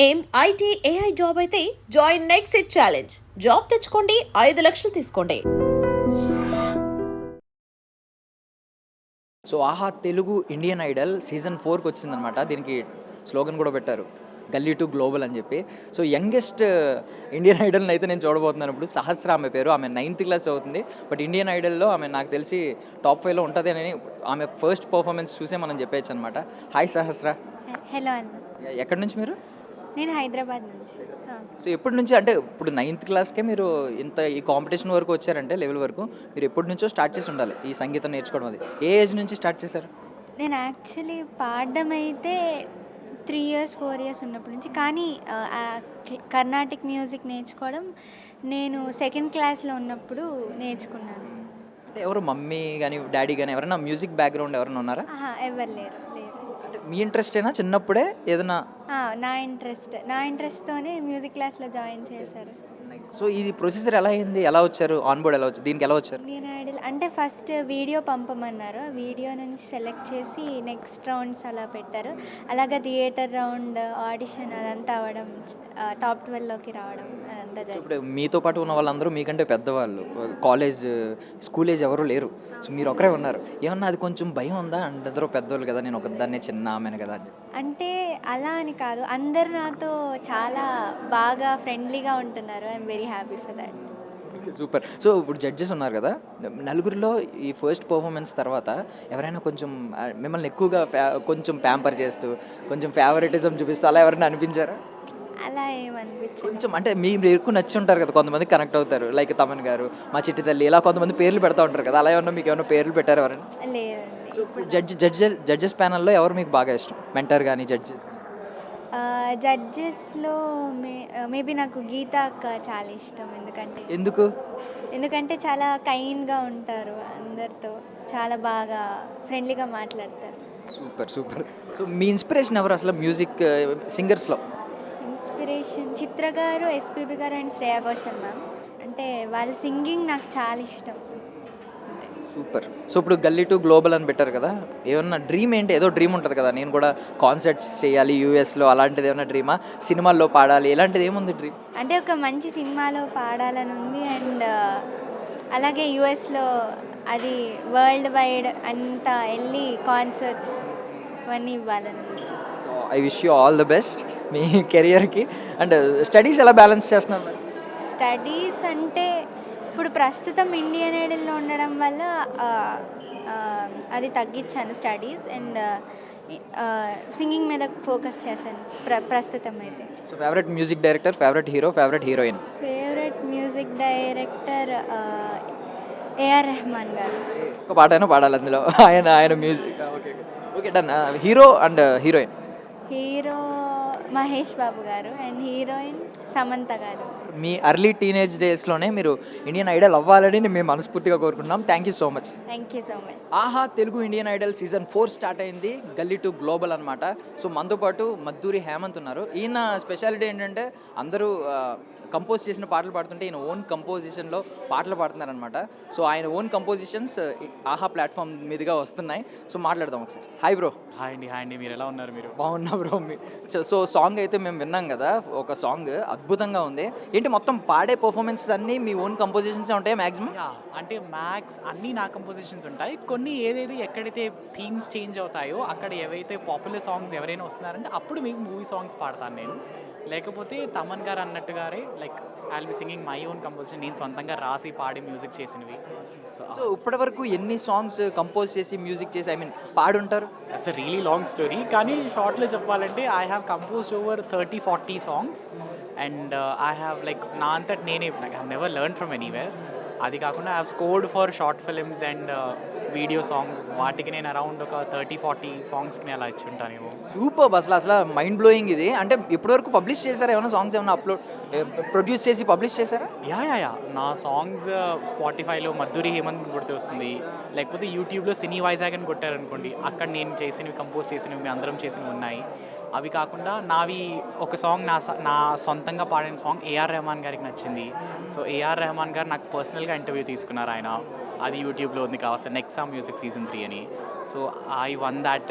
ఏం IT AI job అయితే join next it challenge. Job తెచ్చుకోండి, 5 లక్షలు తీసుకోండి. సో ఆహా తెలుగు ఇండియన్ ఐడల్ సీజన్ 4కి వచ్చిందనమాట. దీనికి స్లోగన్ కూడా పెట్టారు, గల్లీ టు గ్లోబల్ అని చెప్పి. సో యంగెస్ట్ ఇండియన్ ఐడల్ని అయితే నేను చూడబోతున్నాను ఇప్పుడు. సహస్ర ఆమె పేరు. ఆమె 9th క్లాస్ చదువుతుంది. బట్ ఇండియన్ ఐడల్లో ఆమె నాకు తెలిసి టాప్ 5లో ఉంటుంది అని ఆమె ఫస్ట్ పర్ఫార్మెన్స్ చూసే మనం చెప్పేయచ్చు అనమాట. హాయ్ సహస్ర. హలో అన్న, ఎక్కడి నుంచి మీరు? నేను హైదరాబాద్ నుంచి. సో ఎప్పటి నుంచి, అంటే ఇప్పుడు 9th క్లాస్కే మీరు ఇంత ఈ కాంపిటీషన్ వరకు వచ్చారంటే, లెవెల్ వరకు మీరు ఎప్పటి నుంచో స్టార్ట్ చేసి ఉండాలి ఈ సంగీతం నేర్చుకోవడం. అది ఏ ఏజ్ నుంచి స్టార్ట్ చేశారు? నేను యాక్చువల్లీ పాడడం అయితే 3 years 4 years ఉన్నప్పటి నుంచి, కానీ కర్ణాటిక్ మ్యూజిక్ నేర్చుకోవడం నేను 2nd క్లాస్లో ఉన్నప్పుడు నేర్చుకున్నాను. అంటే ఎవరు మమ్మీ కానీ డాడీ కానీ ఎవరైనా మ్యూజిక్ బ్యాక్గ్రౌండ్ ఎవరైనా ఉన్నారా? ఎవరు లేరు. అంటే మీ ఇంట్రెస్టేనా చిన్నప్పుడే ఏదైనా? నా ఇంట్రెస్ట్తోనే మ్యూజిక్ క్లాస్లో జాయిన్ చేశారు. సో ఇది ప్రొసీజర్ ఎలా అయింది, ఎలా వచ్చారు, ఆన్ బోర్డ్ ఎలా వచ్చారు, దీనికి ఎలా వచ్చారు? ఇండియన్ ఐడల్ అంటే ఫస్ట్ వీడియో పంపమన్నారు. వీడియో నుంచి సెలెక్ట్ చేసి నెక్స్ట్ రౌండ్స్ అలా పెట్టారు. అలాగే థియేటర్ రౌండ్, ఆడిషన్ అదంతా అవ్వడం, టాప్ 12లోకి రావడం అదంతా జరిగింది. ఇప్పుడు మీతో పాటు ఉన్న వాళ్ళందరూ మీకంటే పెద్దవాళ్ళు, కాలేజ్ స్కూల్ ఏజ్ ఎవరు లేరు. సో మీరు ఒకరే ఉన్నారు. ఏమన్నా అది కొంచెం భయం ఉందా? అంటే అందరూ పెద్దవాళ్ళు కదా, నేను ఒకదాన్నే చిన్న ఆమెను కదా అని. అంటే అలా అని కాదు, అందరు నాతో చాలా బాగా ఫ్రెండ్లీగా ఉంటున్నారు. I'm very happy for that. Super. So ఇప్పుడు జడ్జెస్ ఉన్నారు కదా, నలుగురిలో ఈ ఫస్ట్ పర్ఫార్మెన్స్ తర్వాత ఎవరైనా కొంచెం మిమ్మల్ని ఎక్కువగా కొంచెం ప్యాంపర్ చేస్తూ, కొంచెం ఫేవరెటిజం చూపిస్తూ అలా ఎవరైనా అనిపించారా? అలా ఏమనిపించింది కొంచెం అంటే మీరు ఎక్కువ నచ్చి ఉంటారు కదా, కొంతమంది కనెక్ట్ అవుతారు, లైక్ తమన్ గారు, మా చిట్టి తల్లి, ఇలా కొంతమంది పేర్లు పెడతా ఉంటారు కదా, అలా ఏమన్నా మీకు ఏమైనా పేర్లు పెట్టారు ఎవరైనా? లేదండి. జడ్జెస్ ప్యానల్లో ఎవరు మీకు బాగా ఇష్టం, మెంటర్ కానీ జడ్జెస్? జడ్జెస్లో మేబీ నాకు గీత అక్క చాలా ఇష్టం. ఎందుకంటే చాలా కైండ్గా ఉంటారు, అందరితో చాలా బాగా ఫ్రెండ్లీగా మాట్లాడతారు. Super super. సో మీ ఇన్స్పిరేషన్ ఎవరు అసలు మ్యూజిక్ సింగర్స్లో? ఇన్స్పిరేషన్ చిత్ర గారు, ఎస్పీబీ గారు అండ్ శ్రేయా ఘోషల్ మ్యామ్. అంటే వాళ్ళ సింగింగ్ నాకు చాలా ఇష్టం. సూపర్. సో ఇప్పుడు గల్లీ టు గ్లోబల్ అని పెట్టారు కదా, ఏమన్నా డ్రీమ్ ఏంటి? ఏదో డ్రీమ్ ఉంటుంది కదా, నేను కూడా కాన్సర్ట్స్ చేయాలి యూఎస్లో, అలాంటిది ఏమన్నా డ్రీమా? సినిమాల్లో పాడాలి, ఇలాంటిది ఏముంది డ్రీమ్? అంటే ఒక మంచి సినిమాలో పాడాలని ఉంది. అండ్ అలాగే యూఎస్లో అది వరల్డ్ వైడ్ అంతా వెళ్ళి కాన్సర్ట్స్ అవన్నీ ఇవ్వాలని ఉంది. So I wish you all the best మీ కెరియర్కి. అండ్ స్టడీస్ ఎలా బ్యాలెన్స్ చేస్తున్నారు? స్టడీస్ అంటే ఇప్పుడు ప్రస్తుతం ఇండియన్ ఐడల్లో ఉండడం వల్ల అది తగ్గించాను స్టడీస్, అండ్ సింగింగ్ మీద ఫోకస్ చేశాను ప్రస్తుతం అయితే. So favourite music director, favourite hero, favourite heroine? Favourite music director AR Rehman garu. ఒక పాట అయినా పాడాలి అందులో, ఆయన music. Okay okay done. Hero and heroine? Hero Mahesh Babu garu and heroine Samantha గారు. మీ అర్లీ టీనేజ్ డేస్లోనే మీరు ఇండియన్ ఐడల్ అవ్వాలని మేము మనస్ఫూర్తిగా కోరుకుంటున్నాం. Thank you so much. Thank you so much. Aha Telugu Indian Idol season 4 start అయింది, గల్లీ టు గ్లోబల్ అనమాట. సో మనతో పాటు మద్దూరి హేమంత్ ఉన్నారు. ఈయన స్పెషాలిటీ ఏంటంటే అందరూ కంపోజ్ చేసిన పాటలు పాడుతుంటే ఈయన ఓన్ కంపోజిషన్లో పాటలు పాడుతున్నారనమాట. సో ఆయన ఓన్ కంపోజిషన్స్ ఆహా ప్లాట్ఫామ్ మీదుగా వస్తున్నాయి. సో మాట్లాడదాం ఒకసారి. Hi bro. హాయ్ అండి, మీరు ఎలా ఉన్నారు? మీరు? బాగున్నా బ్రో. సో సాంగ్ అయితే మేము విన్నాం కదా, ఒక సాంగ్ అద్భుతంగా ఉంది. ఏంటి మొత్తం పాడే పర్ఫార్మెన్సెస్ అన్నీ మీ ఓన్ కంపోజిషన్స్ ఉంటాయి మ్యాక్సిమం? అంటే మ్యాక్స్ అన్నీ నా కంపోజిషన్స్ ఉంటాయి. కొన్ని ఏదైతే ఎక్కడైతే థీమ్స్ చేంజ్ అవుతాయో అక్కడ ఏవైతే పాపులర్ సాంగ్స్ ఎవరైనా వస్తున్నారంటే అప్పుడు మీకు మూవీ సాంగ్స్ పాడతాను నేను. లేకపోతే తమన్ గారు అన్నట్టుగారే like I will be singing my own composition, నేను సొంతంగా రాసి పాడి మ్యూజిక్ చేసినవి. సో ఇప్పటి వరకు ఎన్ని సాంగ్స్ కంపోజ్ చేసి మ్యూజిక్ చేసి పాడుంటారు? That's a really long story, కానీ షార్ట్లో చెప్పాలంటే I have composed over 30-40 songs. And I have like నా అంతటి నేనే I have never learn from anywhere. అది కాకుండా I have scored for short films and video songs. వాటికి నేను అరౌండ్ ఒక 30-40 సాంగ్స్కి నేను అలా ఇచ్చి ఉంటానేమో. సూపర్. అసలు మైండ్ బ్లోయింగ్ ఇది. అంటే ఇప్పటివరకు పబ్లిష్ చేశారా ఏమైనా సాంగ్స్? ఏమైనా ప్రొడ్యూస్ చేసి పబ్లిష్ చేశారా? యా నా సాంగ్స్ స్పాటిఫైలో మద్దూరి హేమంత్ కొడితే వస్తుంది, లేకపోతే యూట్యూబ్లో సినీ వైజాగ్ అని కొట్టారనుకోండి, అక్కడ నేను చేసినవి, కంపోజ్ చేసినవి, మేము అందరం చేసినవి ఉన్నాయి. అవి కాకుండా నావి ఒక సాంగ్ నా సొంతంగా పాడిన సాంగ్ ఏఆర్ రెహమాన్ గారికి నచ్చింది. సో ఏఆర్ రెహమాన్ గారు నాకు పర్సనల్గా ఇంటర్వ్యూ తీసుకున్నారు ఆయన, అది యూట్యూబ్లో ఉంది కావస్తే నెక్సా మ్యూజిక్ సీజన్ 3 అని. So I won that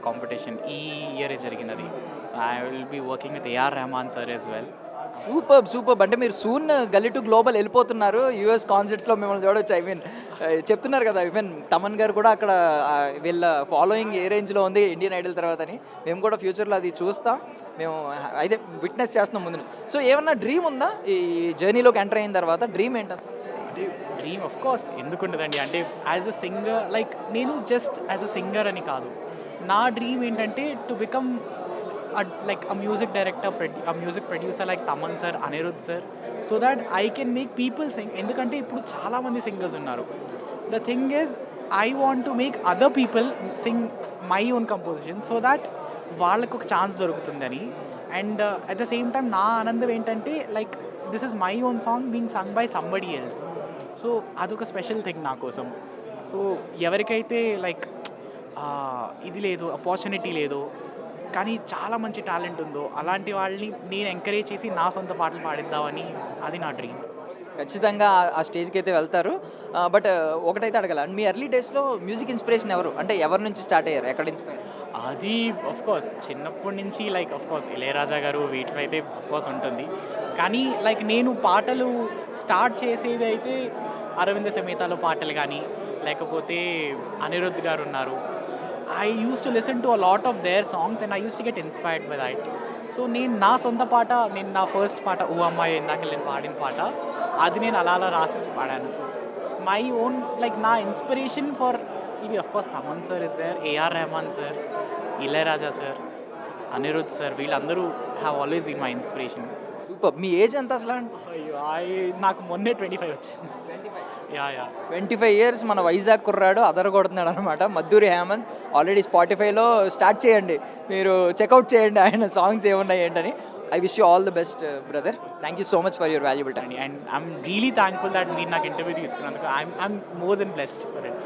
competition ఈ ఇయర్ జరిగినది. So I will be working with AR Rahman sir as well. Super అంటే మీరు సూన్ గల్లీ టు గ్లోబల్ వెళ్ళిపోతున్నారు. యూఎస్ కాన్సర్ట్స్లో మిమ్మల్ని చూడొచ్చు. ఐ మీన్ చెప్తున్నారు కదా, ఈవెన్ తమన్ గారు కూడా అక్కడ వీళ్ళ ఫాలోయింగ్ ఏ రేంజ్లో ఉంది ఇండియన్ ఐడల్ తర్వాత అని. మేము కూడా ఫ్యూచర్లో అది చూస్తాం, మేము అయితే విట్నెస్ చేస్తున్నాం ముందు. సో ఏమన్నా డ్రీమ్ ఉందా ఈ జర్నీలోకి ఎంటర్ అయిన తర్వాత? డ్రీమ్ ఏంటి అసలు? డ్రీమ్ ఆఫ్ కోర్స్ ఎందుకు ఉండదండి. అంటే యాజ్ అ సింగర్, లైక్ నేను జస్ట్ యాజ్ అ సింగర్ అని కాదు, నా డ్రీమ్ ఏంటంటే to become like a music director, a music producer like Taman sir, Anirudh sir, so that I can make people sing. ఎందుకంటే ఇప్పుడు చాలా మంది సింగర్స్ ఉన్నారు. The thing is, I want to make other people sing my own composition so that వాళ్ళకు ఒక chance దొరుకుతుందని. And at the same time నా ఆనందం ఏంటంటే like this is my own song being sung by somebody else. So అదొక special thing నా కోసం. So ఎవరికైతే లైక్ ఇది లేదు, ఆపర్చునిటీ లేదు, కానీ చాలా మంచి టాలెంట్ ఉందో అలాంటి వాళ్ళని నేను ఎంకరేజ్ చేసి నా సొంత పాటలు పాడిద్దామని, అది నా డ్రీమ్. ఖచ్చితంగా ఆ స్టేజ్కి అయితే వెళ్తారు. బట్ ఒకటైతే అడగాల, మీ ఎర్లీ డేస్లో మ్యూజిక్ ఇన్స్పిరేషన్ ఎవరు? అంటే ఎవరి నుంచి స్టార్ట్ అయ్యారు, ఎక్కడ ఇన్స్పైర్? అది కోర్స్ చిన్నప్పటి నుంచి లైక్ కోర్స్ ఇళయరాజా గారు వీటిలో అయితే కోర్స్ ఉంటుంది. కానీ లైక్ నేను పాటలు స్టార్ట్ చేసేది అయితే అరవింద సమేతాలో పాటలు కానీ, లేకపోతే అనిరుద్ధ్ గారు ఉన్నారు. I used to listen to a lot of their songs and I used to get inspired by that. So నేను నా సొంత పాట, నేను నా ఫస్ట్ పాట ఓ అమ్మాయి ఇందాక నేను పాడిన పాట, అది నేను అలా రాసి పాడాను. సో మై ఓన్ లైక్ నా ఇన్స్పిరేషన్ ఫర్ ఇది of course Thaman sir is there, AR Rahman sir, Ilaiyaraaja sir, Anirudh sir, వీళ్ళందరూ have always been my inspiration. Super. మీ ఏజ్ ఎంత అసలు? అయ్యో నాకు మొన్నే 25 వచ్చింది. యా 25 ఇయర్స్ మన వైజాగ్ కుర్రాడు అదరగొడుతున్నాడు అనమాట. మద్దూరి హేమంత్ ఆల్రెడీ స్పాటిఫైలో స్టార్ట్ చేయండి, మీరు చెక్అవుట్ చేయండి ఆయన సాంగ్స్ ఏమున్నాయి ఏంటని. I wish you all the best brother. Thank you so much for your valuable time. And I'm really thankful that మీరు నాకు ఇంటర్వ్యూ తీసుకున్నందుకు. I'm more than blessed for it.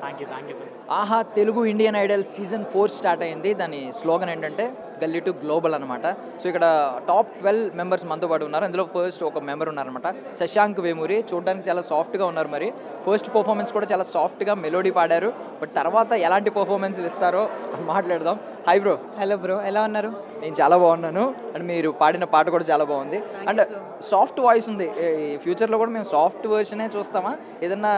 Thank you so much. Aha Telugu Indian Idol season 4 start అయింది. దాని slogan ఏంటంటే గల్లీ to global అనమాట. So ఇక్కడ top 12 members మనతో పాటు ఉన్నారు. అందులో ఫస్ట్ ఒక మెంబర్ ఉన్నారనమాట, శశాంక్ వేమూరి. చూడడానికి చాలా సాఫ్ట్గా ఉన్నారు. మరి ఫస్ట్ పర్ఫార్మెన్స్ కూడా చాలా సాఫ్ట్గా మెలోడీ పాడారు. బట్ తర్వాత ఎలాంటి పర్ఫార్మెన్స్లు ఇస్తారో మాట్లాడదాం. Hi bro. హలో బ్రో, ఎలా ఉన్నారు? నేను చాలా బాగున్నాను. అండ్ మీరు పాడిన పాట కూడా చాలా బాగుంది. అండ్ సాఫ్ట్ వాయిస్ ఉంది. ఫ్యూచర్లో కూడా మేము సాఫ్ట్ వర్షనే చూస్తామా? ఏదన్నా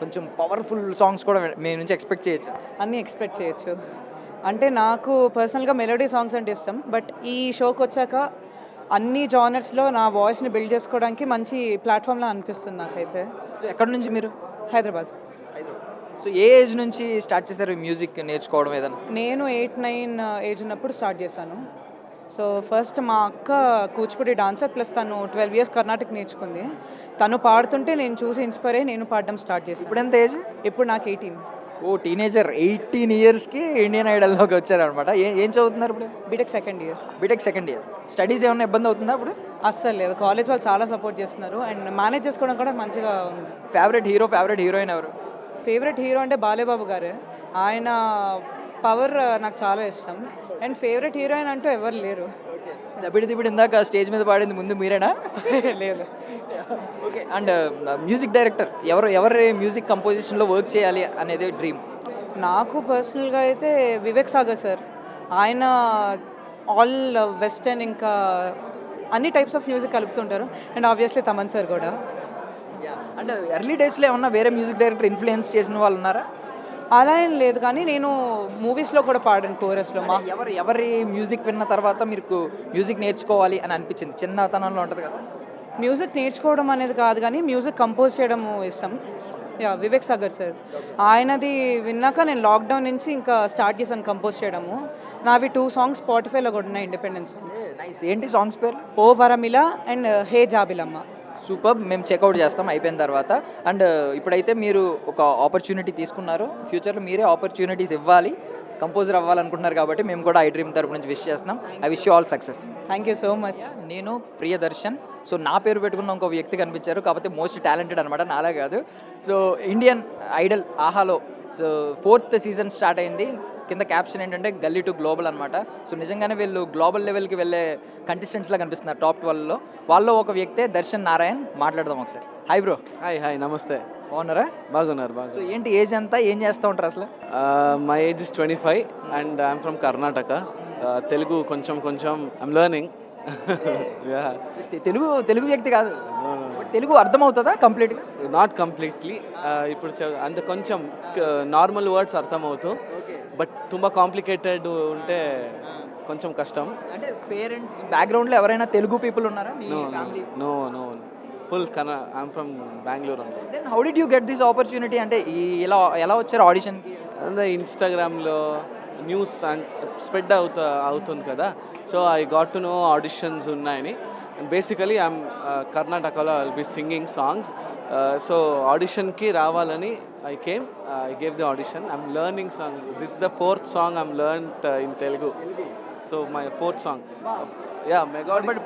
కొంచెం పవర్ఫుల్ సాంగ్స్ కూడా మీ నుంచి ఎక్స్పెక్ట్ చేయొచ్చు? అన్నీ ఎక్స్పెక్ట్ చేయొచ్చు. అంటే నాకు పర్సనల్గా మెలోడీ సాంగ్స్ అంటే ఇష్టం. బట్ ఈ షోకి వచ్చాక అన్ని జానర్స్లో నా వాయిస్ని బిల్డ్ చేసుకోవడానికి మంచి ప్లాట్ఫామ్లా అనిపిస్తుంది నాకైతే. సో ఎక్కడి నుంచి మీరు? హైదరాబాద్. సో ఏ ఏజ్ నుంచి స్టార్ట్ చేశారు మ్యూజిక్ నేర్చుకోవడం ఏదైనా? నేను 8-9 ఏజ్ ఉన్నప్పుడు స్టార్ట్ చేశాను. సో ఫస్ట్ మా అక్క కూచిపూడి డాన్సర్, ప్లస్ తను 12 ఇయర్స్ కర్ణాటక నేర్చుకుంది. తను పాడుతుంటే నేను చూసి ఇన్స్పైర్ అయ్యి నేను పాడడం స్టార్ట్ చేశాను. ఇప్పుడు ఎంత ఏజ్? ఇప్పుడు నాకు 18. ఓ టీనేజర్. 18 ఇయర్స్కి ఇండియన్ ఐడల్లోకి వచ్చారనమాట. ఏం చదువుతున్నారు ఇప్పుడు? BTech second year. BTech second year. Studies ఏమైనా ఇబ్బంది అవుతుందా ఇప్పుడు? అస్సలు లేదు, కాలేజ్ వాళ్ళు చాలా సపోర్ట్ చేస్తున్నారు అండ్ మేనేజ్ చేసుకోవడం కూడా మంచిగా ఉంది. ఫేవరెట్ హీరో, ఫేవరెట్ హీరోయిన్ ఎవరు? ఫేవరెట్ హీరో అంటే బాలేబాబు గారు. ఆయన పవర్ నాకు చాలా ఇష్టం. అండ్ ఫేవరెట్ హీరోయిన్ అంటూ ఎవరు లేరు. ఇప్పుడు ఇందాక స్టేజ్ మీద పాడింది ముందు మీరేనా? లేదు. ఓకే. అండ్ మ్యూజిక్ డైరెక్టర్ ఎవరి మ్యూజిక్ కంపోజిషన్లో వర్క్ చేయాలి అనేది డ్రీమ్? నాకు పర్సనల్గా అయితే వివేక్ సాగర్ సార్. ఆయన ఆల్ వెస్టర్న్ ఇంకా అన్ని టైప్స్ ఆఫ్ మ్యూజిక్ కలుపుతుంటారు. అండ్ ఆబ్వియస్లీ తమన్ సార్ కూడా. అంటే ఎర్లీ డేస్లో ఏమన్నా వేరే మ్యూజిక్ డైరెక్టర్ ఇన్ఫ్లుయెన్స్ చేసిన వాళ్ళు ఉన్నారా? అలా ఏం లేదు, కానీ నేను మూవీస్లో కూడా పాడాను కోరస్లో. ఎవరి మ్యూజిక్ విన్న తర్వాత మీకు మ్యూజిక్ నేర్చుకోవాలి అని అనిపించింది? చిన్నతనంలో ఉంటుంది కదా. మ్యూజిక్ నేర్చుకోవడం అనేది కాదు, కానీ మ్యూజిక్ కంపోజ్ చేయడం ఇష్టం. వివేక్ సాగర్ సార్. ఆయనది విన్నాక నేను లాక్డౌన్ నుంచి ఇంకా స్టార్ట్ చేశాను కంపోజ్ చేయడము. నావి 2 సాంగ్స్ స్పాటిఫైలో కూడా ఉన్నాయి, ఇండిపెండెన్స్ సాంగ్స్. నైస్. ఏంటి సాంగ్స్ పేరు? ఓ వరమిల అండ్ హే జాబిలమ్మ. సూపర్. మేము చెక్అవుట్ చేస్తాం అయిపోయిన తర్వాత. అండ్ ఇప్పుడైతే మీరు ఒక ఆపర్చునిటీ తీసుకున్నారు, ఫ్యూచర్లో మీరే ఆపర్చునిటీస్ ఇవ్వాలి, కంపోజర్ అవ్వాలనుకుంటున్నారు కాబట్టి మేము కూడా ఐ డ్రీమ్ తరపు నుంచి విష్ చేస్తున్నాం. I wish you all success. Thank you so much. నేను ప్రియదర్శన్. సో నా పేరు పెట్టుకున్న ఇంకో వ్యక్తి కనిపించారు, కాకపోతే మోస్ట్ టాలెంటెడ్ అనమాట, నాలా కాదు. సో ఇండియన్ ఐడల్ ఆహాలో సో 4th సీజన్ స్టార్ట్ అయింది. కింద క్యాప్షన్ ఏంటంటే గల్లీ టు గ్లోబల్ అనమాట. సో నిజంగానే వీళ్ళు గ్లోబల్ లెవెల్కి వెళ్ళే కంటెస్టెంట్స్లా కనిపిస్తున్నారు టాప్ 12లో. వాళ్ళలో ఒక వ్యక్తే దర్శన్ నారాయణ్. మాట్లాడదాం ఒకసారి. Hi bro. హాయ్ నమస్తే. బాగున్నారా? బాగున్నారు సో బాగున్నారు. ఏంటి ఏజ్ ఎంత, ఏం చేస్తూ ఉంటారు అసలు? My age is 25 and I'm from Karnataka. Telugu కొంచెం కొంచెం ఐఎమ్ లెర్నింగ్. తెలుగు తెలుగు వ్యక్తి కాదు, బట్ తెలుగు అర్థమవుతుందా కంప్లీట్గా? Not completely. ఇప్పుడు అంత కొంచెం నార్మల్ వర్డ్స్ అర్థమవుతూ, బట్ ತುಂಬ కాంప్లికేటెడ్ ఉంటే కొంచెం కష్టం. అంటే పేరెంట్స్ బ్యాక్గ్రౌండ్లో ఎవరైనా తెలుగు పీపుల్ ఉన్నారా మీ no family? No no full I'm from Bengaluru అండి. Then how did you get this opportunity? అంటే ఇలా ఎలా వచ్చారు ఆడిషన్కి? అదే ఇన్స్టాగ్రామ్లో న్యూస్ అండ్ స్ప్రెడ్ అవుతుంది కదా, so I got to know auditions ఉన్నాయని. అండ్ బేసికలీ ఐఎమ్ కర్ణాటకలో I'll be singing songs. So ఆడిషన్కి రావాలని I came, I gave the audition. I'm learning song. This the 4th song I'm learned in Telugu. So my 4th song. Yeah but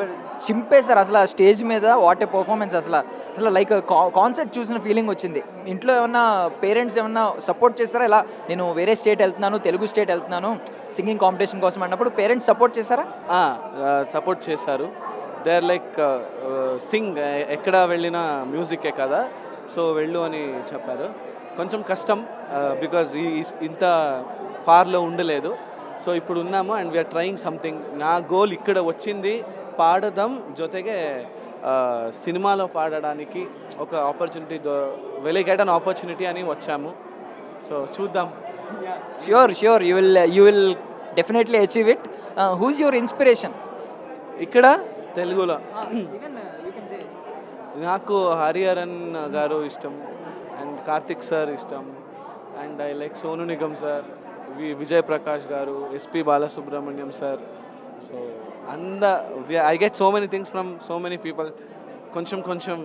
చింపేశారు అసలు ఆ stage మీద. What a performance అసలు. అసలు like concert చూసిన feeling వచ్చింది. ఇంట్లో ఏమన్నా పేరెంట్స్ ఏమన్నా సపోర్ట్ చేస్తారా? ఇలా నేను వేరే స్టేట్ వెళ్తున్నాను, తెలుగు స్టేట్ వెళ్తున్నాను సింగింగ్ కాంపిటీషన్ కోసం అన్నప్పుడు పేరెంట్స్ సపోర్ట్ చేశారా? సపోర్ట్ చేశారు. దే ఆర్ లైక్ సింగ్, ఎక్కడ వెళ్ళినా మ్యూజికే కదా, సో వెళ్ళు అని చెప్పారు. కొంచెం కష్టం బికాజ్ ఇంత ఫార్లో ఉండలేదు. సో ఇప్పుడు ఉన్నాము అండ్ వీఆర్ ట్రయింగ్ సంథింగ్. నా గోల్ ఇక్కడ వచ్చింది పాడదాం, జೊತೆಗೆ సినిమాలో పాడడానికి ఒక ఆపర్చునిటీ, వెలిగేట్ అన్ ఆపర్చునిటీ అని వచ్చాము. సో చూద్దాం. Sure you will definitely achieve it. Who's your inspiration ఇక్కడ తెలుగులో? నాకు హరిహరన్ గారు ఇష్టం అండ్ కార్తిక్ సార్ ఇష్టం and I like Sonu Nigam sir, Vijay Prakash గారు, SP Balasubrahmanyam sir. So I get so many things from so many people. కొంచెం కొంచెం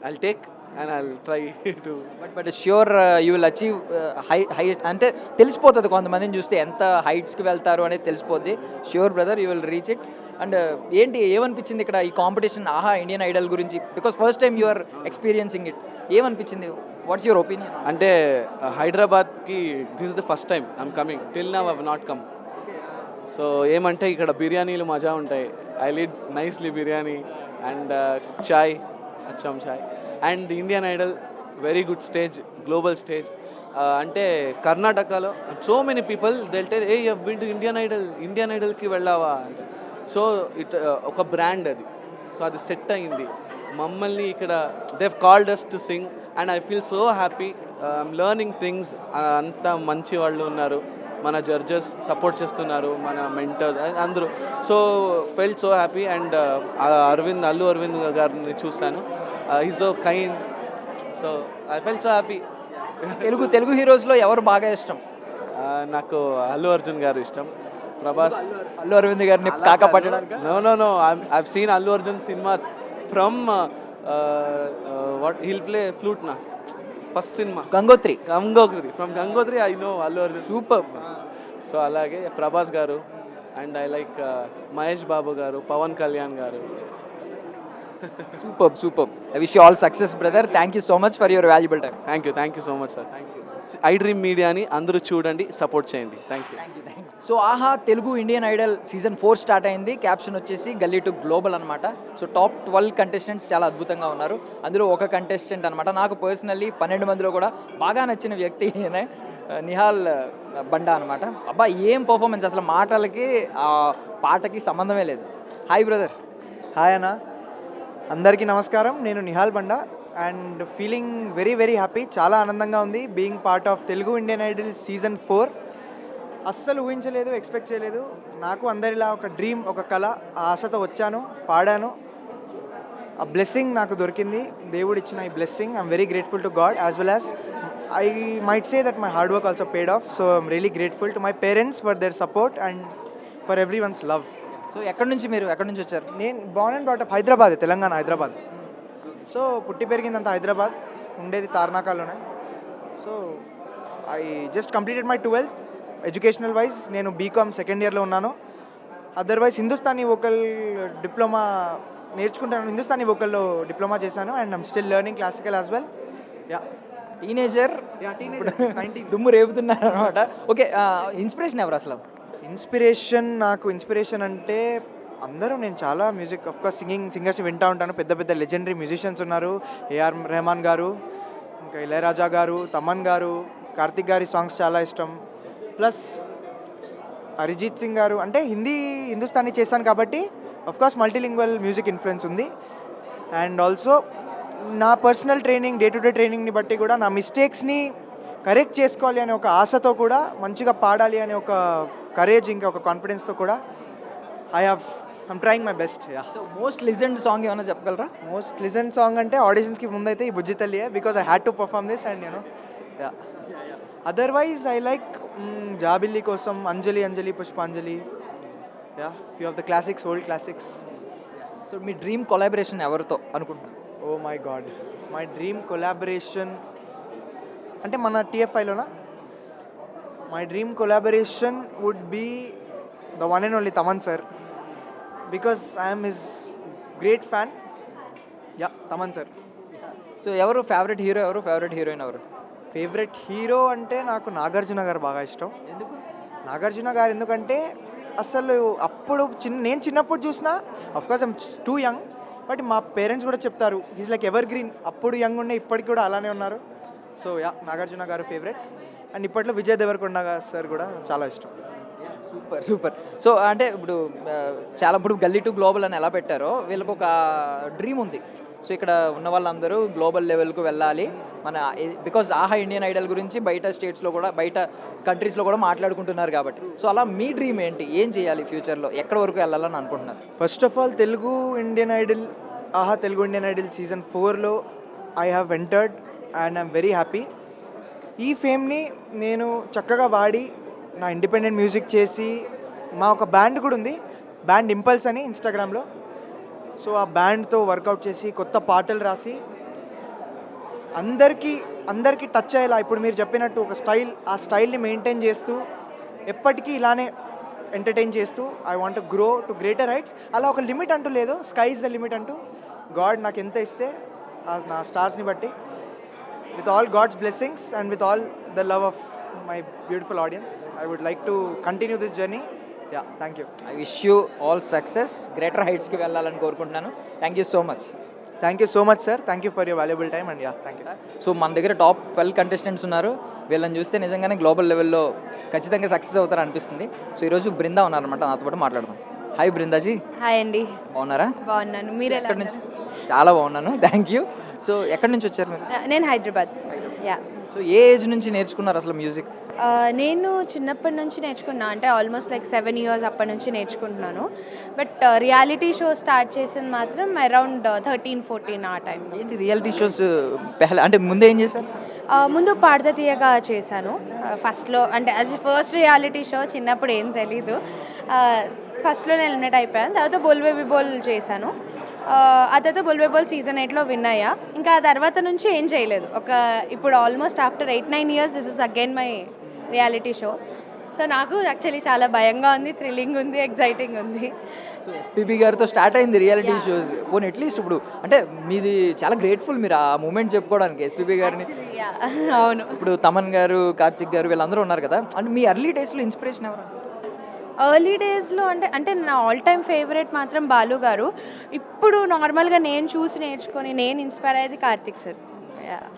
I'll take and I'll try to. But sure you will achieve high అంటే తెలిసిపోతుంది కొంతమందిని చూస్తే ఎంత హైట్స్కి వెళ్తారు అనేది తెలిసిపోద్ది. Sure brother, you will reach it. And ఏంటి ఏమనిపించింది ఇక్కడ ఈ కాంపిటీషన్ ఆహా ఇండియన్ ఐడల్ గురించి? Because first time you are experiencing it. ఏమనిపించింది? What's your opinion? అంటే హైదరాబాద్కి this is the first time I'm coming. Till now I have not come. So ఏమంటే ఇక్కడ బిర్యానీలు మజా ఉంటాయి. I lead nicely biryani and chai, అచ్చం చాయ్. And Indian Idol very good stage, global stage. అంటే కర్ణాటకలో so many people they'll tell, A you have been to Indian ఐడల్కి వెళ్ళావా అంటే. సో ఒక బ్రాండ్ అది. సో అది సెట్ అయింది. మమ్మల్ని ఇక్కడ Dev called us to sing and I feel so happy. I'm learning things. అంత మంచి వాళ్ళు ఉన్నారు, మన జడ్జెస్ సపోర్ట్ చేస్తున్నారు, మన మెంటర్స్ అందరూ. So felt so happy. And Allu Aravind గారిని చూస్తాను. Is so kind. So I felt so happy. Telugu హీరోస్లో ఎవరు బాగా ఇష్టం? నాకు అల్లు అర్జున్ గారు ఇష్టం. ప్రభాస్, అల్లు అరవింద్ గారిని కాక పట్టడానికి? No. I've seen Allu Arjun cinemas from what he'll play flute na. First cinema Gangotri. From Gangotri I know Allu Arjun. Super. So alage Prabhas garu and I like Mahesh Babu garu, Pawan Kalyan garu. Super. I wish you all success brother. Thank you so much for your valuable time. Thank you so much sir. Thank you. I dream మీడియాని అందరూ చూడండి, support చేయండి. Thank you. So ఆహా Telugu Indian Idol season 4 start అయింది. Caption వచ్చేసి గల్లీ to global అనమాట. So top 12 contestants చాలా అద్భుతంగా ఉన్నారు. అందులో ఒక కంటెస్టెంట్ అనమాట నాకు పర్సనల్లీ 12 మందిలో కూడా బాగా నచ్చిన వ్యక్తి ఈయనే, నిహాల్ బండా అనమాట. అబ్బా ఏం పర్ఫార్మెన్స్ అసలు, మాటలకి ఆ పాటకి సంబంధమే లేదు. Hi brother. హాయ్ అన్న, అందరికీ నమస్కారం. నేను Nihal Banda and feeling very very happy. చాలా ఆనందంగా ఉంది being part of Telugu Indian Idol season 4. అస్సలు ఊహించలేదు, ఎక్స్పెక్ట్ చేయలేదు. నాకు అందరిలా ఒక డ్రీమ్, ఒక కళ, ఆ ఆశతో వచ్చాను, పాడాను. ఆ బ్లెస్సింగ్ నాకు దొరికింది, దేవుడు ఇచ్చిన ఈ blessing. I'm very grateful to God as well as I might say that my hard work also paid off. So I'm really grateful to my parents for their support and for everyone's love. So ఎక్కడి నుంచి వచ్చారు? నేను born and brought up Hyderabad, Telangana Hyderabad. So పుట్టి పెరిగిందంతా హైదరాబాద్, ఉండేది తార్నాకాలోనే. So I just completed my 12th. Educational wise నేను BCom second ఇయర్లో ఉన్నాను. అదర్వైజ్ హిందుస్థానీ వోకల్ డిప్లొమా నేర్చుకుంటాను. హిందుస్థానీ వోకల్లో డిప్లొమా చేశాను and I'm still learning classical as well. Yeah, teenager, 19 దుమ్ము రేపుతున్నారు అనమాట. ఓకే, ఇన్స్పిరేషన్ ఎవరు అసలు? ఇన్స్పిరేషన్ అంటే అందరూ, నేను చాలా మ్యూజిక్ ఆఫ్కోర్స్ సింగర్స్ని వింటూ ఉంటాను. పెద్ద పెద్ద లెజెండరీ మ్యూజిషియన్స్ ఉన్నారు. ఏఆర్ రెహమాన్ గారు, ఇంకా ఇళయరాజా గారు, తమన్ గారు, కార్తిక్ గారి సాంగ్స్ చాలా ఇష్టం. ప్లస్ అరిజిత్ సింగ్ గారు, అంటే హిందుస్థానీ చేశాను కాబట్టి కోర్స్ మల్టీలింగ్వల్ మ్యూజిక్ ఇన్ఫ్లుయెన్స్ ఉంది. అండ్ ఆల్సో నా personal training, day to day ట్రైనింగ్ని బట్టి కూడా నా మిస్టేక్స్ని కరెక్ట్ చేసుకోవాలి అనే ఒక ఆశతో కూడా, మంచిగా పాడాలి అనే ఒక కరేజ్, ఇంకా ఒక కాన్ఫిడెన్స్తో కూడా I'm trying my best. So most legend song ఏమైనా చెప్పగలరా? మోస్ట్ లిజన్ సాంగ్ అంటే ఆడిషన్స్కి ముందైతే ఈ బుజ్జి తల్లియే, because I had to perform this and yeah. Otherwise I like జాబిల్లి కోసం, అంజలి పుష్పాంజలి, yeah, few of the classics, old classics. So మీ డ్రీమ్ కొలాబరేషన్ ఎవరితో అనుకుంటున్నారు? Oh my God, my dream collaboration అంటే మన టీఎఫ్ఐలోనా? My dream collaboration would be the one and only Thaman sir, because I'm his great fan. Yeah, Thaman sir. So ఎవరు favourite hero, ఎవరు favourite heroine, ఎవరు? Favourite hero అంటే నాకు నాగార్జున గారు బాగా ఇష్టం. ఎందుకు? నాగార్జున గారు ఎందుకంటే అసలు అప్పుడు నేను చిన్నప్పుడు చూసిన, of course I'm too young, but మా పేరెంట్స్ కూడా చెప్తారు ఈజ్ లైక్ ఎవర్ గ్రీన్. అప్పుడు యంగ్ ఉండే ఇప్పటికి కూడా అలానే ఉన్నారు. సో యా, నాగార్జున గారు ఫేవరెట్. అండ్ ఇప్పట్లో విజయ్ దేవరకొండ సార్ కూడా చాలా ఇష్టం. సూపర్. సో అంటే ఇప్పుడు చాలా ఇప్పుడు గల్లీ టు గ్లోబల్ అని ఎలా పెట్టారో వీళ్ళకి ఒక డ్రీమ్ ఉంది. సో ఇక్కడ ఉన్న వాళ్ళందరూ గ్లోబల్ లెవెల్కు వెళ్ళాలి మన, బికాజ్ ఆహా ఇండియన్ ఐడల్ గురించి బయట స్టేట్స్లో కూడా, బయట కంట్రీస్లో కూడా మాట్లాడుకుంటున్నారు కాబట్టి. సో అలా మీ డ్రీమ్ ఏంటి? ఏం చేయాలి ఫ్యూచర్లో? ఎక్కడి వరకు వెళ్ళాలని అనుకుంటున్నారు? First of all Telugu Indian Idol season 4లో I have entered and I'm very happy. ఈ ఫేమ్ని నేను చక్కగా వాడి నా ఇండిపెండెంట్ మ్యూజిక్ చేసి, మా ఒక బ్యాండ్ కూడా ఉంది, బ్యాండ్ ఇంపల్స్ అని ఇన్స్టాగ్రామ్లో. సో ఆ బ్యాండ్తో వర్కౌట్ చేసి కొత్త పాటలు రాసి అందరికీ టచ్ అయ్యేలా, ఇప్పుడు మీరు చెప్పినట్టు ఒక స్టైల్, ఆ స్టైల్ని మెయింటైన్ చేస్తూ ఎప్పటికీ ఇలానే ఎంటర్టైన్ చేస్తూ I want grow to greater heights. అలా ఒక లిమిట్ అంటూ లేదు, స్కై ఇస్ ద లిమిట్ అంటూ. గాడ్ నాకు ఎంత ఇస్తే నా స్టార్స్ని బట్టి, with all God's blessings and with all the love of my beautiful audience, I would like to continue this journey. Yeah, thank you. I wish you all success, greater హైట్స్కి వెళ్ళాలని కోరుకుంటున్నాను. Thank you so much. Thank you so much, sir. Thank you for your valuable time and yeah, thank you. So మన దగ్గర top 12 contestants ఉన్నారు. వీళ్ళని చూస్తే నిజంగానే global లెవెల్లో ఖచ్చితంగా సక్సెస్ అవుతారు అనిపిస్తుంది. సో ఈరోజు బృందా ఉన్నారనమాట, నాతో పాటు మాట్లాడదాం. హాయ్ బృందాజీ, హాయ్ అండి, బాగున్నారా? బాగున్నాను. మీరు ఎలా ఎక్కడి నుంచి? చాలా బాగున్నాను, థ్యాంక్ యూ. సో ఎక్కడి నుంచి వచ్చారు మీరు? నేను హైదరాబాద్. యా. సో ఏ ఏజ్ నుంచి నేర్చుకున్నారు అసలు మ్యూజిక్? నేను చిన్నప్పటి నుంచి నేర్చుకున్నా, అంటే ఆల్మోస్ట్ లైక్ 7 years అప్పటి నుంచి నేర్చుకుంటున్నాను. బట్ రియాలిటీ షో స్టార్ట్ చేసింది మాత్రం అరౌండ్ 13-14 ఆ టైం. ఏంటి రియాలిటీ షోస్ అంటే ముందే ఏం చేశారు? ముందు పాడత తీయగా చేశాను ఫస్ట్లో, అంటే అది ఫస్ట్ రియాలిటీ షో. చిన్నప్పుడు ఏం తెలీదు. ఫస్ట్లో నేను ఎలిమినేట్ అయిపోయాను. తర్వాత బోల్ బేబీ బోల్ చేశాను. ఆ తర్వాత బోల్ బేబీ బోల్ సీజన్ 8లో విన్ అయ్యా. ఇంకా ఆ తర్వాత నుంచి ఏం చేయలేదు. ఇప్పుడు almost after 8-9 years this is again my reality show. So నాకు యాక్చువల్లీ చాలా భయంగా ఉంది, థ్రిల్లింగ్ ఉంది, ఎగ్జైటింగ్ ఉంది. సో ఎస్పీబీ గారితో స్టార్ట్ అయింది రియాలిటీ షోస్. పోనీ అట్లీస్ట్ ఇప్పుడు అంటే మీది చాలా గ్రేట్ఫుల్ మీరు ఆ మూమెంట్ చెప్పుకోవడానికి ఎస్పీబీ గారిని. అవును. ఇప్పుడు తమన్ గారు, కార్తిక్ గారు వీళ్ళందరూ ఉన్నారు కదా, అంటే మీ ఎర్లీ డేస్లో ఇన్స్పిరేషన్ ఎవరు? ఎర్లీ డేస్లో అంటే నా ఆల్ టైమ్ ఫేవరెట్ మాత్రం బాలు గారు. ఇప్పుడు నార్మల్గా నేను చూసి నేర్చుకొని నేను ఇన్స్పైర్ అయ్యేది కార్తిక్ సార్.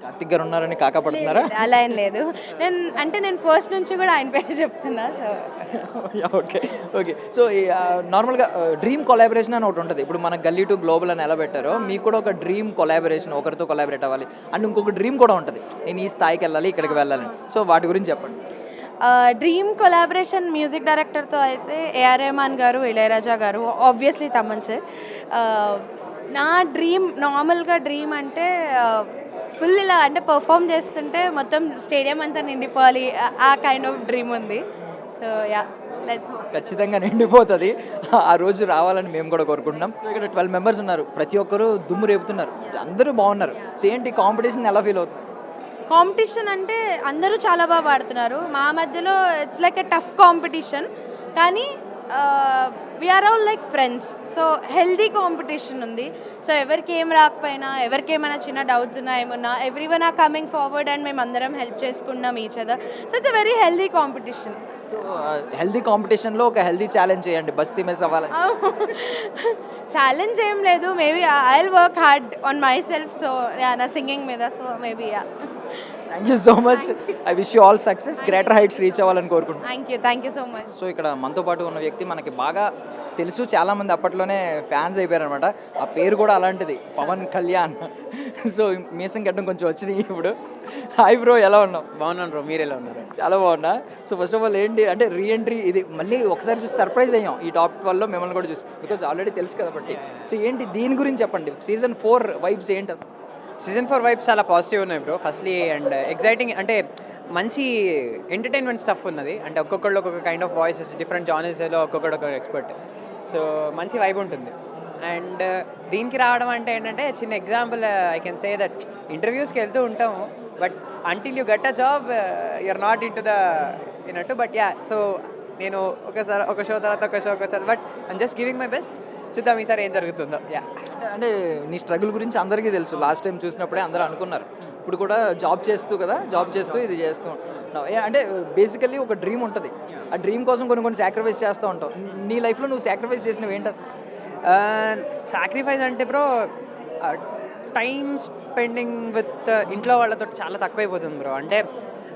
కార్తిక్ గారు ఉన్నారని కాకపడుతున్నారా? అలా ఏం లేదు. నేను ఫస్ట్ నుంచి కూడా ఆయన పేరు చెప్తున్నా. So okay. సో నార్మల్గా డ్రీమ్ కొలాబరేషన్ అని ఒకటి ఉంటుంది. ఇప్పుడు మన గల్లీ టు గ్లోబల్ అని ఎలా పెట్టారో మీకు కూడా ఒక డ్రీమ్ కొలాబరేషన్, ఒకరితో కొలాబరేట్ అవ్వాలి అండ్ ఇంకొక డ్రీమ్ కూడా ఉంటుంది, నేను ఈ స్థాయికి వెళ్ళాలి, ఇక్కడికి వెళ్ళాలని. సో వాటి గురించి చెప్పండి. డ్రీమ్ కొలాబరేషన్ మ్యూజిక్ డైరెక్టర్తో అయితే ఏఆర్ రెహమాన్ గారు, ఇళయరాజా గారు, ఆబ్వియస్లీ తమన్ సార్. నా డ్రీమ్, నార్మల్గా డ్రీమ్ అంటే ఫుల్ ఇలా అంటే పర్ఫామ్ చేస్తుంటే మొత్తం స్టేడియం అంతా నిండిపోవాలి, ఆ కైండ్ ఆఫ్ డ్రీమ్ ఉంది. So yeah, let's hope. ఖచ్చితంగా నిండిపోతుంది, ఆ రోజు రావాలని మేము కూడా కోరుకుంటున్నాం. సో ఇక్కడ 12 members ఉన్నారు, ప్రతి ఒక్కరు దుమ్ము రేపుతున్నారు, అందరూ బాగున్నారు. సో ఏంటి కాంపిటీషన్ ఎలా ఫీల్ అవుతుంది? కాంపిటీషన్ అంటే అందరూ చాలా బాగా పాడుతున్నారు. మా మధ్యలో it's like a tough competition, కానీ we're all like friends. So healthy competition ఉంది. సో ఎవరికి ఏం రాకపోయినా, ఎవరికి ఏమైనా చిన్న డౌట్స్ ఉన్నా, ఏమన్నా everyone are coming forward and మేము అందరం హెల్ప్ చేసుకున్నాం each other. So it's a very healthy competition. So healthy కాంపిటీషన్లో ఒక హెల్దీ ఛాలెంజ్ చేయండి, బస్తీ మిస్ అవ్వాలని. ఛాలెంజ్ ఏం లేదు, maybe I will work hard on my self. So నా సింగింగ్ మీద. So maybe thank you so much. I wish you all success, greater heights reach అవ్వాలని కోరుకుంటున్నాను. Thank you so much. So ఇక్కడ మనతో పాటు ఉన్న వ్యక్తి మనకి బాగా తెలుసు, చాలామంది అప్పట్లోనే ఫ్యాన్స్ అయిపోయారు అనమాట. ఆ పేరు కూడా అలాంటిది, పవన్ కళ్యాణ్. సో మీసం గడ్డం కొంచెం వచ్చినాయి ఇప్పుడు. హాయ్ బ్రో, ఎలా ఉన్నావు? బాగున్నాను బ్రో, మీరు ఎలా ఉన్నారు? చాలా బాగున్నా. సో ఫస్ట్ ఆఫ్ ఆల్ ఏంటి అంటే రీఎంట్రీ ఇది మళ్ళీ ఒకసారి చూసి సర్ప్రైజ్ అయ్యాం ఈ టాప్ 12లో మిమ్మల్ని కూడా చూసి, బికాజ్ ఆల్రెడీ తెలుసు కాబట్టి. సో ఏంటి దీని గురించి చెప్పండి, సీజన్ 4 వైబ్స్ ఏంటి అసలు? సీజన్ 4 వైబ్స్ చాలా పాజిటివ్ ఉన్నాయి బ్రో. ఫస్ట్లీ అండ్ ఎగ్జైటింగ్, అంటే మంచి ఎంటర్టైన్మెంట్ స్టఫ్ ఉన్నది. అంటే ఒక్కొక్కళ్ళు ఒక్కొక్క కైండ్ ఆఫ్ వాయిసెస్, డిఫరెంట్ జానర్స్లో ఒక్కొక్కడు ఒక ఎక్స్పర్ట్. సో మంచి వైబ్ ఉంటుంది. అండ్ దీనికి రావడం అంటే ఏంటంటే, చిన్న example I can say that ఇంటర్వ్యూస్కి వెళ్తూ ఉంటాము, but until you get a job you're not in to the ఇనట్టు. బట్ యా, సో నేను ఒకసారి ఒక షో తర్వాత ఒక షో ఒకసారి, but I'm just giving my best. చూద్దాం ఈసారి ఏం జరుగుతుందో. యా, అంటే నీ స్ట్రగుల్ గురించి అందరికీ తెలుసు, లాస్ట్ టైం చూసినప్పుడే అందరూ అనుకున్నారు. ఇప్పుడు కూడా జాబ్ చేస్తూ ఇది చేస్తూ ఉన్నావు. అంటే బేసికల్లీ ఒక డ్రీమ్ ఉంటుంది, ఆ డ్రీమ్ కోసం కొన్ని సాక్రిఫైస్ చేస్తూ ఉంటావు. నీ లైఫ్లో నువ్వు సాక్రిఫైస్ చేసినవి ఏంటి అసలు? సాక్రిఫైస్ అంటే బ్రో, టైమ్ స్పెండింగ్ విత్ ఇంట్లో వాళ్ళతో చాలా తక్కువైపోతుంది బ్రో. అంటే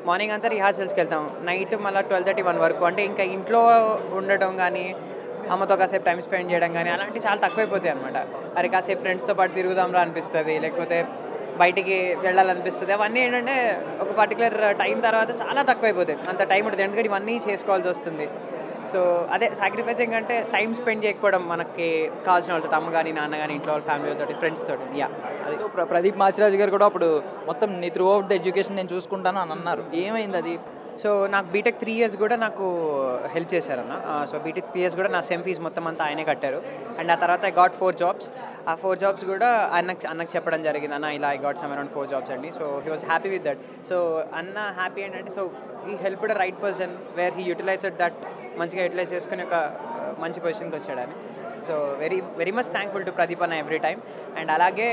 మార్నింగ్ అంతా రిహార్సల్స్కి వెళ్తాం, నైట్ మళ్ళీ 12:30-1 వరకు. అంటే ఇంకా ఇంట్లో ఉండటం కానీ, అమ్మతో కాసేపు టైం స్పెండ్ చేయడం కానీ అలాంటివి చాలా తక్కువైపోతాయి అనమాట. అరే కాసేపు ఫ్రెండ్స్తో పాటు తిరుగుదాంరా అనిపిస్తుంది, లేకపోతే బయటికి వెళ్ళాలనిపిస్తుంది. అవన్నీ ఏంటంటే ఒక పర్టికులర్ టైం తర్వాత చాలా తక్కువైపోతాయి, అంత టైం ఉంటుంది. ఎందుకంటే ఇవన్నీ చేసుకోవాల్సి వస్తుంది. సో అదే సాక్రిఫైసింగ్ అంటే టైం స్పెండ్ చేయకపోవడం మనకి కావాల్సిన వాళ్ళతో, అమ్మ కానీ నాన్న కానీ, ఇంట్లో వాళ్ళ ఫ్యామిలీ తోటి, ఫ్రెండ్స్ తోటి. యా, అది. సో ప్రదీప్ మాచిరాజు గారు కూడా అప్పుడు మొత్తం నీ త్రూ అవుట్ ద ఎడ్యుకేషన్ నేను చూసుకుంటాను అని అన్నారు. ఏమైంది అది? సో నాకు బీటెక్ 3 years కూడా నాకు హెల్ప్ చేశారన్న. సో బీటెక్ 3 years కూడా నా సెమ్ ఫీజ్ మొత్తం అంతా ఆయనే కట్టారు. అండ్ ఆ తర్వాత ఐ గాట్ 4 jobs. ఆ 4 jobs కూడా అన్నకు చెప్పడం జరిగింది, అన్న ఇలా I got some around 4 jobs అండి. So he was happy with that. So అన్న హ్యాపీ ఏంటంటే, so he help the right person where he utilized that, మంచిగా యూటిలైజ్ చేసుకుని ఒక మంచి పొజిషన్కి వచ్చాడని. So very much thankful to Pradeep అన్న ఎవ్రీ టైమ్. అండ్ అలాగే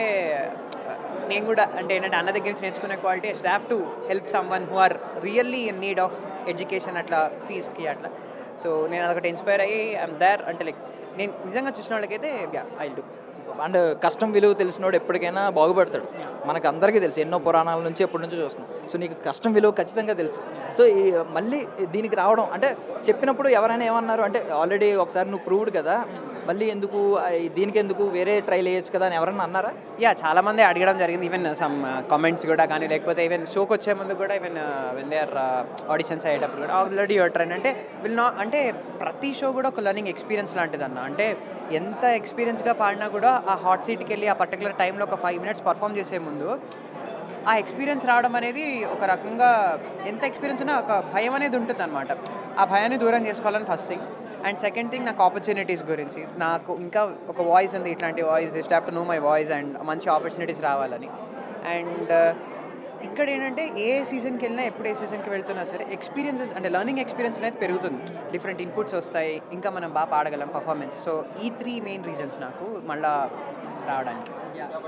నేను కూడా అంటే ఏంటంటే అన్న దగ్గర నుంచి నేర్చుకునే quality, I have to help someone who are really in need of education, అట్లా ఫీజ్కి అట్లా. సో నేను అదొకటి ఇన్స్పైర్ అయ్యి ఐఎమ్ దేర్. అంటే లైక్ నేను నిజంగా చూసిన వాళ్ళకైతే ఐ డూ. అండ్ కష్టం విలువ తెలిసినోడు ఎప్పటికైనా బాగుపడతాడు. మనకు అందరికీ తెలుసు, ఎన్నో పురాణాల నుంచి ఎప్పటి నుంచో చూస్తున్నాం. సో నీకు కష్టం విలువ ఖచ్చితంగా తెలుసు. సో ఈ మళ్ళీ దీనికి రావడం అంటే చెప్పినప్పుడు ఎవరైనా ఏమన్నారు అంటే, ఆల్రెడీ ఒకసారి నువ్వు ప్రూవ్డ్ కదా, మళ్ళీ ఎందుకు దీనికి ఎందుకు వేరే ట్రైల్ వేయచ్చు కదా అని ఎవరన్నా అన్నారా? యా, చాలామంది అడగడం జరిగింది. ఈవెన్ సమ్ కామెంట్స్ కూడా కానీ, లేకపోతే ఈవెన్ షోకి వచ్చే ముందు కూడా, even when they are auditions అయ్యేటప్పుడు కూడా ఆల్రెడీ యువర్ ట్రైన్ అంటే అంటే ప్రతి షో కూడా ఒక లర్నింగ్ ఎక్స్పీరియన్స్ లాంటిది అన్న. అంటే ఎంత ఎక్స్పీరియన్స్గా పాడినా కూడా ఆ హాట్ సీట్కి వెళ్ళి ఆ పర్టికులర్ టైంలో ఒక 5 minutes పర్ఫామ్ చేసే ముందు ఆ ఎక్స్పీరియన్స్ రావడం అనేది ఒక రకంగా, ఎంత ఎక్స్పీరియన్స్ ఉన్నా ఒక భయం అనేది ఉంటుంది అనమాట. ఆ భయాన్ని దూరం చేసుకోవాలని first thing. And second thing, నాకు ఆపర్చునిటీస్ గురించి, నాకు ఇంకా ఒక వాయిస్ ఉంది, ఇట్లాంటి voice, just have to know my voice and మంచి ఆపర్చునిటీస్ రావాలని. అండ్ ఇక్కడ ఏంటంటే ఏ సీజన్కి వెళ్ళినా, ఎప్పుడు ఏ సీజన్కి వెళ్తున్నా సరే ఎక్స్పీరియన్సెస్ అంటే లర్నింగ్ ఎక్స్పీరియన్స్ అనేది పెరుగుతుంది. డిఫరెంట్ ఇన్పుట్స్ వస్తాయి, ఇంకా మనం బాగా పాడగలం, పర్ఫార్మెన్స్. సో ఈ 3 main reasons నాకు మళ్ళా రావడానికి.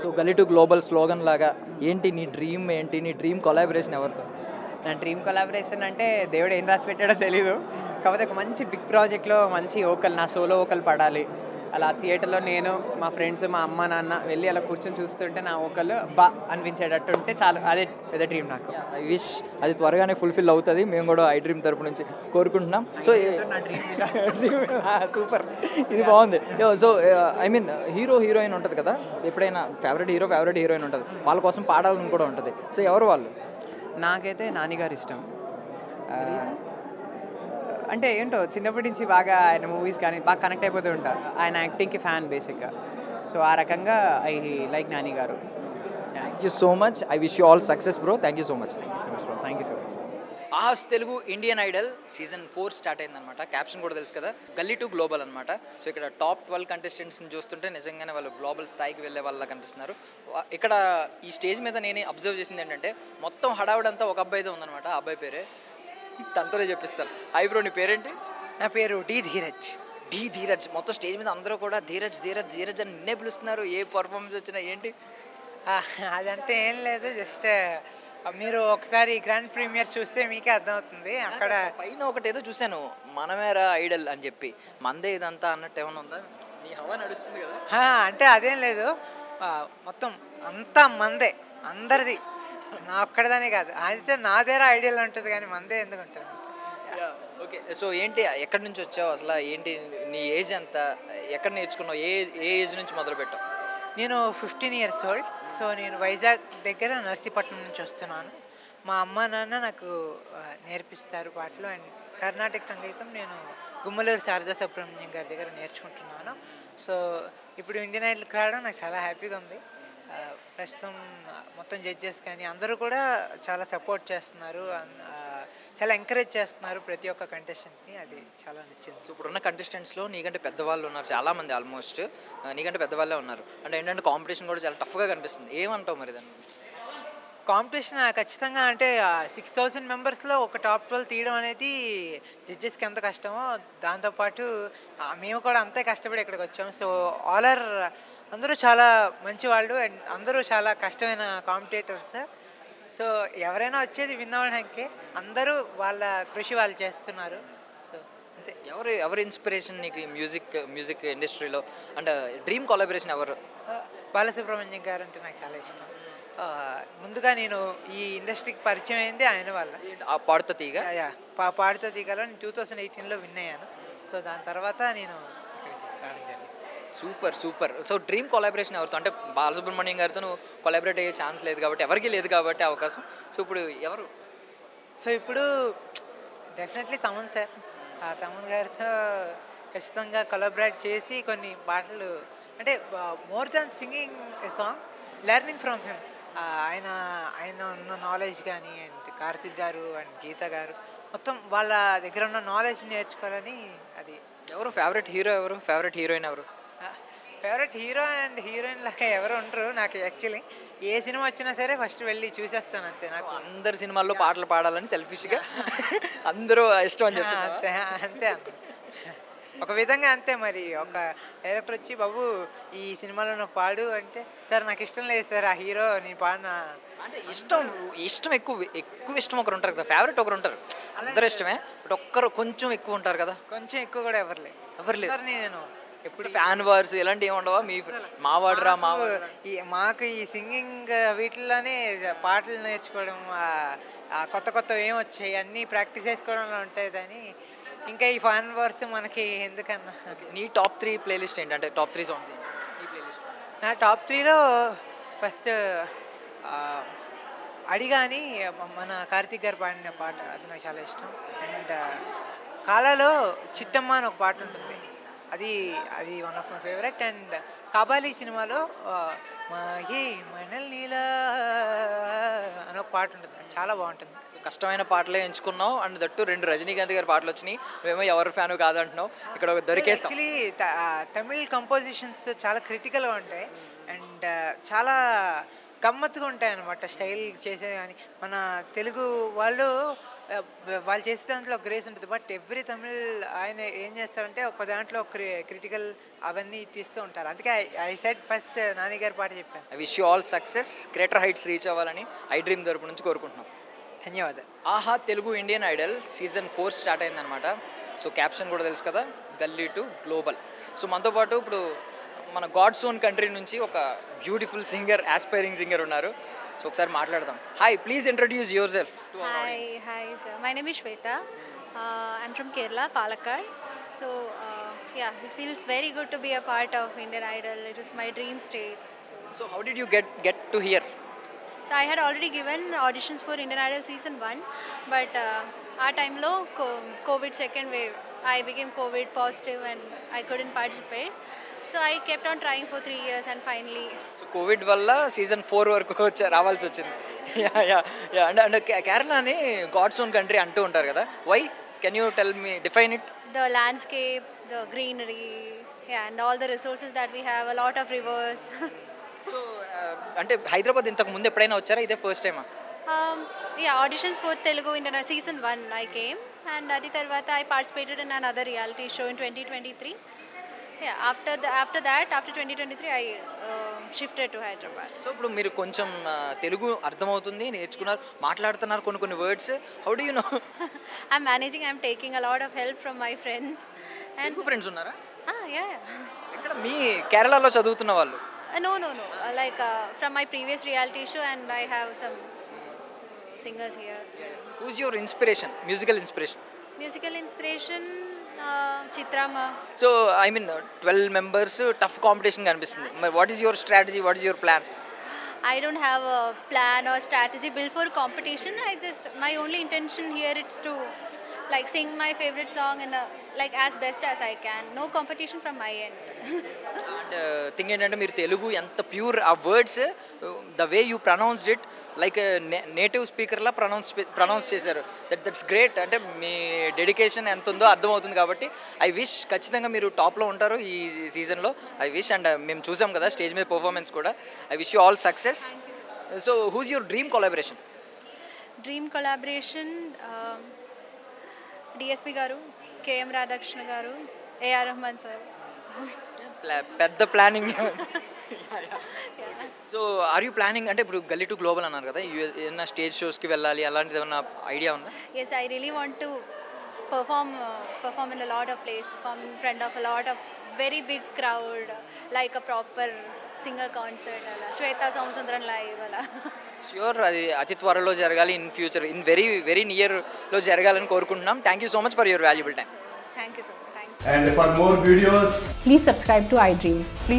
సో గల్లీ టు గ్లోబల్ స్లోగన్ లాగా ఏంటి నీ డ్రీమ్, ఏంటి నీ డ్రీమ్ కొలాబరేషన్ ఎవరితో? నా డ్రీమ్ కొలాబరేషన్ అంటే దేవుడు ఏం రాసి పెట్టాడో తెలీదు, కాకపోతే ఒక మంచి బిగ్ ప్రాజెక్ట్లో మంచి వోకల్, నా సోలో వోకల్ పడాలి. అలా థియేటర్లో నేను, మా ఫ్రెండ్స్, మా అమ్మ నాన్న వెళ్ళి అలా కూర్చొని చూస్తుంటే నా వోకల్ బా అనిపించేటట్టు ఉంటే చాలు, అదే పెద్ద డ్రీమ్ నాకు. ఐ విష్ అది త్వరగానే ఫుల్ఫిల్ అవుతుంది, మేము కూడా ఐ డ్రీమ్ తరపు నుంచి కోరుకుంటున్నాం. సో నా డ్రీమ్ సూపర్, ఇది బాగుంది. సో ఐ మీన్ హీరోయిన్ ఉంటుంది కదా, ఎప్పుడైనా ఫేవరెట్ హీరోయిన్ ఉంటుంది, వాళ్ళ కోసం పాడాలని కూడా ఉంటుంది. సో ఎవరు వాళ్ళు? నాకైతే నాని గారు ఇష్టం. అంటే ఏంటో చిన్నప్పటి నుంచి బాగా ఆయన మూవీస్ కానీ బాగా కనెక్ట్ అయిపోతూ ఉంటారు, ఆయన యాక్టింగ్కి ఫ్యాన్ బేసిక్గా. సో ఆ రకంగా ఐ లైక్ నాని గారు. Thank you so much, I wish you all success bro. Thank you so much. Thank you so much. Aha's Telugu Indian Idol season 4 start అయిందనమాట. క్యాప్షన్ కూడా తెలుసు కదా, గల్లీ టు గ్లోబల్ అనమాట. సో ఇక్కడ టాప్ 12 కంటెస్టెంట్స్ని చూస్తుంటే నిజంగానే వాళ్ళు గ్లోబల్ స్థాయికి వెళ్ళే వాళ్ళ కనిపిస్తున్నారు. ఇక్కడ ఈ స్టేజ్ మీద నేను అబ్జర్వ్ చేసింది ఏంటంటే, మొత్తం హడావుడంతా ఒక అబ్బాయితో ఉందన్నమాట. ఆ అబ్బాయి పేరే తనతోనే చెప్పిస్తాను. హై బ్రో, నీ పేరేంటి? నా పేరు డి ధీరజ్. మొత్తం స్టేజ్ మీద అందరూ కూడా ధీరజ్ అని నిన్నే పిలుస్తున్నారు. ఏ పర్ఫార్మెన్స్ వచ్చినా ఏంటి? అదంతా ఏం లేదు, జస్ట్ మీరు ఒకసారి గ్రాండ్ ప్రీమియర్ చూస్తే మీకే అర్థమవుతుంది. అక్కడ పైన ఒకటి ఏదో చూశాను, మనమేరా ఐడల్ అని చెప్పి, మందే ఇదంతా అన్నట్టు ఏమైనా ఉందా? నీ హవా నడుస్తుంది కదా. అంటే అదేం లేదు, మొత్తం అంతా మందే, అందరిది. నా ఒక్కడిదానే కాదు, అయితే నా దగ్గర ఐడియాలు ఉంటుంది కానీ మనదే ఎందుకు ఉంటుంది. ఓకే. సో ఏంటి, ఎక్కడి నుంచి వచ్చావు అసలు, ఏంటి నీ ఏజ్ ఎంత, ఎక్కడ నేర్చుకున్నావు, ఏ ఏజ్ నుంచి మొదలు పెట్టావు? నేను 15 ఇయర్స్ ఓల్డ్. సో నేను వైజాగ్ దగ్గర నర్సీపట్నం నుంచి వస్తున్నాను. మా అమ్మ నాన్న నాకు నేర్పిస్తారు పాటలు. అండ్ కర్ణాటక సంగీతం నేను గుమ్మలూరు శారదా సుబ్రహ్మణ్యం గారి దగ్గర నేర్చుకుంటున్నాను. సో ఇప్పుడు ఇండియన్ ఐడల్కి రావడం నాకు చాలా హ్యాపీగా ఉంది. ప్రస్తుతం మొత్తం జడ్జెస్ కానీ అందరూ కూడా చాలా సపోర్ట్ చేస్తున్నారు, చాలా ఎంకరేజ్ చేస్తున్నారు ప్రతి ఒక్క కంటెస్టెంట్ని. అది చాలా నచ్చింది. సో ఇప్పుడున్న కంటెస్టెంట్స్లో నీకంటే పెద్దవాళ్ళు ఉన్నారు చాలామంది, ఆల్మోస్ట్ నీకంటే పెద్దవాళ్ళే ఉన్నారు. అంటే ఏంటంటే కాంపిటీషన్ కూడా చాలా టఫ్గా కనిపిస్తుంది. ఏమంటావు మరి దాన్ని? కాంపిటీషన్ ఖచ్చితంగా అంటే 6000 మెంబర్స్లో ఒక టాప్ 12 తీయడం అనేది జడ్జెస్కి ఎంత కష్టమో దాంతోపాటు మేము కూడా అంతే కష్టపడి ఇక్కడికి వచ్చాము. సో ఆల్ అందరూ చాలా మంచి వాళ్ళు అండ్ అందరూ చాలా కష్టమైన కాంపిటేటర్స్. సో ఎవరైనా వచ్చేది విన్ అవ్వడానికే, అందరూ వాళ్ళ కృషి వాళ్ళు చేస్తున్నారు. సో అంతే. ఎవరు ఇన్స్పిరేషన్ నీకు ఈ మ్యూజిక్ ఇండస్ట్రీలో? అంటే డ్రీమ్ కొలాబరేషన్ ఎవరు? బాలసుబ్రహ్మణ్యం గారు అంటే నాకు చాలా ఇష్టం. ముందుగా నేను ఈ ఇండస్ట్రీకి పరిచయం అయింది ఆయన వల్ల. పాడుతా తీగ, పాడుతా తీగలో నేను 2018లో విన్ అయ్యాను. సో దాని తర్వాత నేను ఇక్కడికి రావడం జరిగింది. సూపర్. సో డ్రీమ్ కొలాబరేషన్ ఎవరితో? అంటే బాలసుబ్రహ్మణ్యం గారితో నువ్వు కొలాబరేట్ అయ్యే ఛాన్స్ లేదు కాబట్టి, ఎవరికి లేదు కాబట్టి అవకాశం. సో ఇప్పుడు ఎవరు? సో ఇప్పుడు డెఫినెట్లీ తమన్ సార్. తమన్ గారితో ఖచ్చితంగా కొలాబరేట్ చేసి కొన్ని పాటలు, అంటే more than singing a song, learning from him. ఆయన ఉన్న నాలెడ్జ్ కానీ, అండ్ కార్తిక్ గారు అండ్ గీత గారు మొత్తం వాళ్ళ దగ్గర ఉన్న నాలెడ్జ్ నేర్చుకోవాలని. అది. ఎవరు ఫేవరెట్ హీరో, ఎవరు ఫేవరెట్ హీరోయిన్ ఎవరు? ఫేవరెట్ హీరో అండ్ హీరోయిన్ లాగా ఎవరు ఉంటారు నాకు. యాక్చువల్లీ ఏ సినిమా వచ్చినా సరే ఫస్ట్ వెళ్ళి చూసేస్తాను అంతే. నాకు అందరు సినిమాల్లో పాటలు పాడాలని సెల్ఫిష్గా అందరూ ఇష్టం అని చెప్తారు. అంతే ఒక విధంగా అంతే. మరి ఒక డైరెక్టర్ వచ్చి బాబు ఈ సినిమాలో నువ్వు పాడు అంటే, సార్ నాకు ఇష్టం లేదు సార్ ఆ హీరో నేను పాడిన అంటే ఇష్టం ఎక్కువ ఇష్టం ఒకరు ఉంటారు కదా, ఫేవరెట్ ఒకరు ఉంటారు. అందరూ ఇష్టమే, బట్ ఒక్కరు కొంచెం ఎక్కువ ఉంటారు కదా. కొంచెం ఎక్కువ కూడా ఎవరు లేదు. నేను ఎప్పుడు ఫ్యాన్ వార్స్ ఇలాంటి ఏమి ఉండవా? మావాడురా మాకు ఈ సింగింగ్ వీటిల్లోనే పాటలు నేర్చుకోవడం, కొత్త ఏం వచ్చాయి అన్నీ ప్రాక్టీస్ చేసుకోవడంలో ఉంటుంది కానీ ఇంకా ఈ ఫ్యాన్ వార్స్ మనకి ఎందుకన్నా. నీ టాప్ 3 ప్లేలిస్ట్ ఏంటి? అంటే టాప్ 3 సాంగ్స్ నీ ప్లేలిస్ట్? నా టాప్ 3లో ఫస్ట్ అడిగా అని మన కార్తీక్ గారు పాడిన పాట, అది నాకు చాలా ఇష్టం. అండ్ కాలాలో చిట్టమ్మ అని ఒక పాట ఉంటుంది, అది one of my favourite. And Kabali సినిమాలో మహి మనల్ నీలా అని ఒక పాట ఉంటుంది, అది చాలా బాగుంటుంది. కష్టమైన పాటలే ఎంచుకున్నావు, అండ్ దట్టు 2 రజనీకాంత్ గారి పాటలు వచ్చినాయి. నువ్వేమో ఎవరు ఫ్యాను కాదంటున్నావు, ఇక్కడ ఒక దొరికే. యాక్చువల్లీ తమిళ్ కంపోజిషన్స్ చాలా క్రిటికల్గా ఉంటాయి అండ్ చాలా గమ్మత్తుగా ఉంటాయి అన్నమాట స్టైల్ చేసే. కానీ మన తెలుగు వాళ్ళు చేసే దాంట్లో గ్రేస్ ఉంటుంది. బట్ ఎవ్రీ తమిళ్ ఆయన ఏం చేస్తారంటే ఒక దాంట్లో క్రిటికల్ అవన్నీ తీస్తూ ఉంటారు. అందుకే ఐ సెడ్ ఫస్ట్ నాని గారి పాట చెప్పాను. I wish you all success, greater heights reach అవ్వాలని ఐ డ్రీమ్ తరపు నుంచి కోరుకుంటున్నాం. ధన్యవాదాలు. ఆహా Telugu Indian Idol season 4 start అయిందనమాట. సో క్యాప్షన్ కూడా తెలుసు కదా, గల్లీ టు గ్లోబల్. సో మనతో పాటు ఇప్పుడు మన గాడ్స్ ఓన్ కంట్రీ నుంచి ఒక బ్యూటిఫుల్ సింగర్, ఆస్పైరింగ్ సింగర్ ఉన్నారు. సో ఒకసారి మాట్లాడదాం. Hi, please introduce your self. Hi sir. My name is Shweta. I'm from Kerala, Palakkad. So it feels very good to be a part of Indian Idol. It was my dream stage. So how did you get to here? So I had already given auditions for Indian Idol season 1, but our time lo COVID second wave, I became COVID positive and I couldn't participate. So I kept on trying for 3 years and finally. So Covid వల్ల season 4 వరకు రావాల్సి వచ్చింది. Yeah అంటే కేరళని God's own country అంటూ ఉంటారు కదా, why? Can you tell me, define it? The landscape, the greenery, and all the resources that we have, a lot of rivers. So అంటే హైదరాబాద్ ఇంతకు ముందు ఎప్పుడైనా వచ్చారా, ఇదే ఫస్ట్ టైమా? Auditions for Telugu Indian season 1 I came, and adi tarvata I participated in another reality show in 2023. After 2023 I shifted to Hyderabad. So ఇప్పుడు మీరు కొంచెం తెలుగు అర్థమవుతుంది, నేర్చుకున్నారు, మాట్లాడుతున్నారు కొన్ని words. How do you know? I'm managing, I'm taking a lot of help from my friends. And Telugu friends ఉన్నారా? Yeah. ఇక్కడ మీ కేరళలో చదువుతున్న వాళ్ళు? No. Like from my previous reality show, and I have some singers here. Who's your inspiration, musical inspiration? Musical inspiration, Chitrama. So I mean 12 members tough competition కనిపిస్తుంది. మరి what is your strategy, what is your plan? I don't have a plan or strategy built for competition. My only intention here is to like sing my favorite song and like as best as I can. No competition from my end. And thing ఏంటంటే మీరు తెలుగు ఎంత pure, ఆ words the way you pronounced it like native స్పీకర్లా pronounce చేశారు. That's great. అంటే మీ dedication ఎంత ఉందో అర్థమవుతుంది. కాబట్టి ఐ విష్ ఖచ్చితంగా మీరు టాప్లో ఉంటారు ఈ సీజన్లో. I wish. అండ్ మేము చూసాం కదా స్టేజ్ మీద పర్ఫార్మెన్స్ కూడా. I wish you all success. So whose your dream collaboration? Dream collaboration, DSP garu, KM Radhakrishna garu, AR Rahman sir. పెద్ద planning. So are you planning అంటే ఇప్పుడు గల్లీ టు గ్లోబల్ అన్నారు కదా, ఏదైనా స్టేజ్ షోస్కి వెళ్ళాలి అలాంటిది ఏమన్నా ఐడియా ఉందా? Yes, I really want to perform in a lot of places, perform in front of a lot of very big crowd, like a proper singer concert అలా, శ్వేతా సోమసుందరం లైవ్ అలా. Sure, అది అతి త్వరలో జరగాలి. In future, in very very నియర్లో జరగాలని కోరుకుంటున్నాం. Thank you so much for your valuable time. Thank you so much. And for more videos, Please subscribe to iDream. Please